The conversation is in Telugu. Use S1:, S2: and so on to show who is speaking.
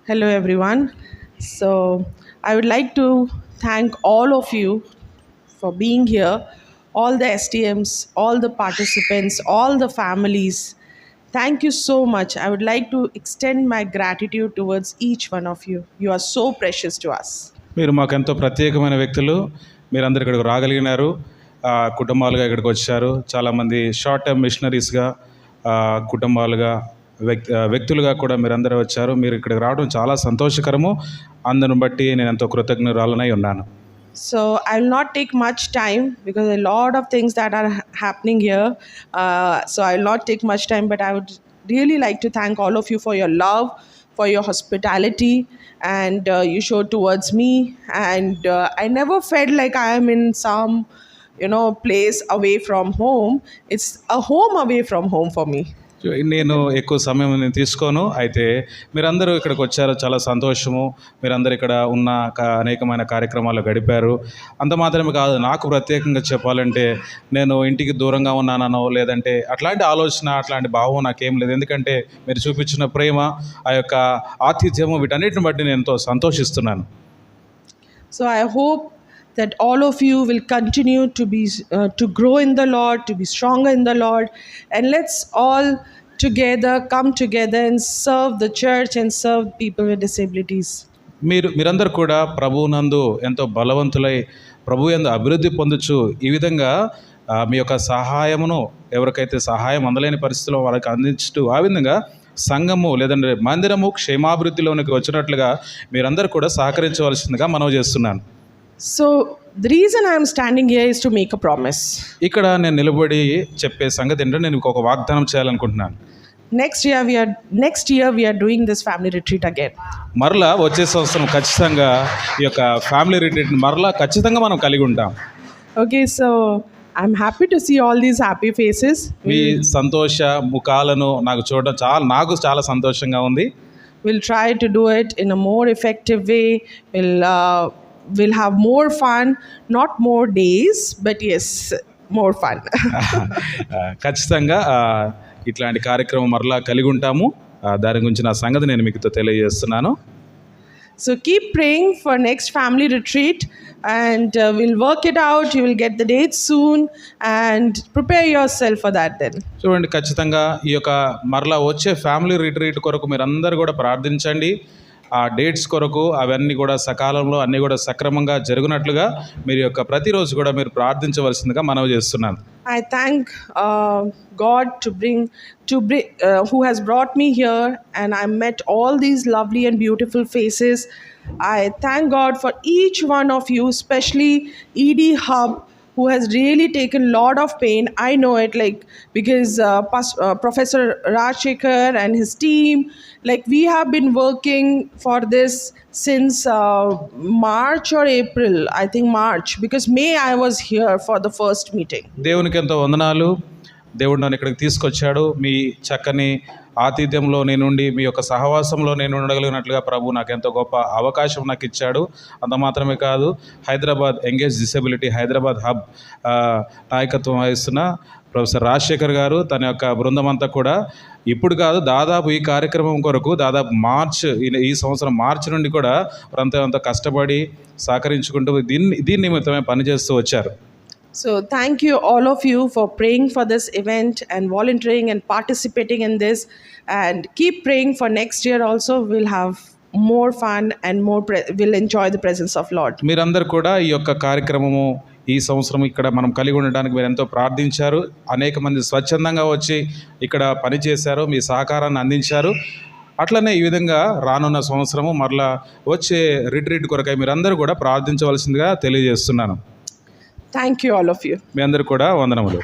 S1: Hello, everyone. So, I would like to thank all of you for being here, all the STMs, all the participants, all the families. Thank you so much. I would like to extend my gratitude towards each one of you. You are so precious to us.
S2: మీరు మాకెంతో ప్రత్యేకమైన వ్యక్తులు. మీరందరూ ఇక్కడికి రాగలిగినారు, కుటుంబాలుగా ఇక్కడికి వచ్చారు. చాలామంది షార్ట్ టర్మ్ మిషనరీస్గా, కుటుంబాలుగా, వ్యక్తులుగా కూడా మీరందరూ వచ్చారు. మీరు ఇక్కడికి రావడం చాలా సంతోషకరము. అందును బట్టి నేను ఎంతో కృతజ్ఞురాలనై ఉన్నాను.
S1: So I will not take much time because a lot of things that are happening here. So I will not take much time, but I would really like to thank all of you for your love, for your hospitality, and you showed towards me. And I never felt like I am in some, place away from home. It's a home away from home for me.
S2: నేను ఎక్కువ సమయం నేను తీసుకోను. అయితే మీరందరూ ఇక్కడికి వచ్చారు, చాలా సంతోషము. మీరందరూ ఇక్కడ ఉన్న అనేకమైన కార్యక్రమాలు గడిపారు. అంత మాత్రమే కాదు, నాకు ప్రత్యేకంగా చెప్పాలంటే నేను ఇంటికి దూరంగా ఉన్నానో లేదంటే అట్లాంటి ఆలోచన, అట్లాంటి భావం నాకేం లేదు. ఎందుకంటే మీరు చూపించిన ప్రేమ, ఆ యొక్క ఆతిథ్యము, వీటన్నిటిని బట్టి నేను ఎంతో సంతోషిస్తున్నాను.
S1: So I hope that all of you will continue to grow in the Lord, to be stronger in the Lord, and let's all together come together and serve the church and serve people with disabilities.
S2: మీరందరూ కూడా ప్రభువునందు ఎంతో బలవంతులై ప్రభు యందు అభివృద్ధి పొందుచు ఈ విధంగా మీ యొక్క సహాయమును ఎవరికైతే సహాయం అందలేని పరిస్థితిలో వాళ్ళకి అందించుతూ ఆ విధంగా సంఘము లేదంటే మందిరము క్షేమాభివృద్ధిలోనికి వచ్చినట్లుగా మీరందరూ కూడా సహకరించవలసిందిగా మనవి చేస్తున్నాను.
S1: So the reason I am standing here is to make a promise.
S2: ఇక్కడ నేను నిలబడి చెప్పే సంగతి ఏంటంటే నేను ఒక వాగ్దానం చేయాలనుకుంటున్నాను.
S1: Next year we are doing this family retreat again.
S2: మరలా వచ్చే సంవత్సరం ఖచ్చితంగా ఈ యొక్క ఫ్యామిలీ రిట్రీట్ మరలా ఖచ్చితంగా మనం కలిగి ఉంటాం.
S1: Okay, so I'm happy to see all these happy faces.
S2: మీ సంతోష ముఖాలను నాకు చాలా సంతోషంగా ఉంది.
S1: We'll try to do it in a more effective way. We'll have more fun, not more days, but yes, more fun.
S2: ఖచ్చితంగా ఇట్లాంటి కార్యక్రమం మరలా కలిగి ఉంటాము. దాని గురించి నా సంగతి నేను మీకు తెలియజేస్తున్నాను.
S1: So keep praying for next family retreat and we'll work it out. You will get the date soon and prepare yourself for that then.
S2: చూడండి, ఖచ్చితంగా ఈ యొక్క మరలా వచ్చే ఫ్యామిలీ రిట్రీట్ కొరకు మీరు అందరూ కూడా ప్రార్థించండి. ఆ డేట్స్ కొరకు అవన్నీ కూడా సకాలంలో అన్నీ కూడా సక్రమంగా జరుగునట్లుగా మీరు యొక్క ప్రతిరోజు కూడా మీరు ప్రార్థించవలసిందిగా మనవి చేస్తున్నాను.
S1: I thank God who has brought me here, and I met all these lovely and beautiful faces. I thank God for each one of you, especially ED Hub, who has really taken a lot of pain. I know it, because Professor Rajshekhar and his team, we have been working for this since March or April, I think March, because May I was here for the first meeting.
S2: దేవునికి ఎంతో వందనాలు. దేవుడు నన్ను ఇక్కడికి తీసుకొచ్చాడు. మీ చక్కని ఆతిథ్యంలో నేనుండి మీ యొక్క సహవాసంలో నేను ఉండగలిగినట్లుగా ప్రభు నాకు ఎంతో గొప్ప అవకాశం నాకు ఇచ్చాడు. అంత మాత్రమే కాదు, Hyderabad engage disability Hyderabad hub నాయకత్వం వహిస్తున్న ప్రొఫెసర్ రాజశేఖర్ గారు, తన యొక్క బృందం అంతా కూడా ఇప్పుడు కాదు, దాదాపు ఈ కార్యక్రమం కొరకు దాదాపు ఈ సంవత్సరం మార్చి నుండి కూడా వారంతా కష్టపడి సహకరించుకుంటూ దీని నిమిత్తమే పనిచేస్తూ వచ్చారు.
S1: So thank you all of you for praying for this event and volunteering and participating in this, and keep praying for next year also. We'll have more fun and we'll enjoy the presence of Lord.
S2: మీరందరూ కూడా ఈ యొక్క కార్యక్రమము ఈ సంవత్సరం ఇక్కడ మనం కలిగి ఉండడానికి మీరు ఎంతో ప్రార్థించారు. అనేక మంది స్వచ్ఛందంగా వచ్చి ఇక్కడ పనిచేశారు, మీ సహకారాన్ని అందించారు. అట్లనే ఈ విధంగా రానున్న సంవత్సరము మరలా వచ్చే రిట్రీట్ కొరకై మీరందరూ కూడా ప్రార్థించవలసిందిగా తెలియజేస్తున్నాను.
S1: Thank you all of you.
S2: మీ అందరూ కూడా వందనములు.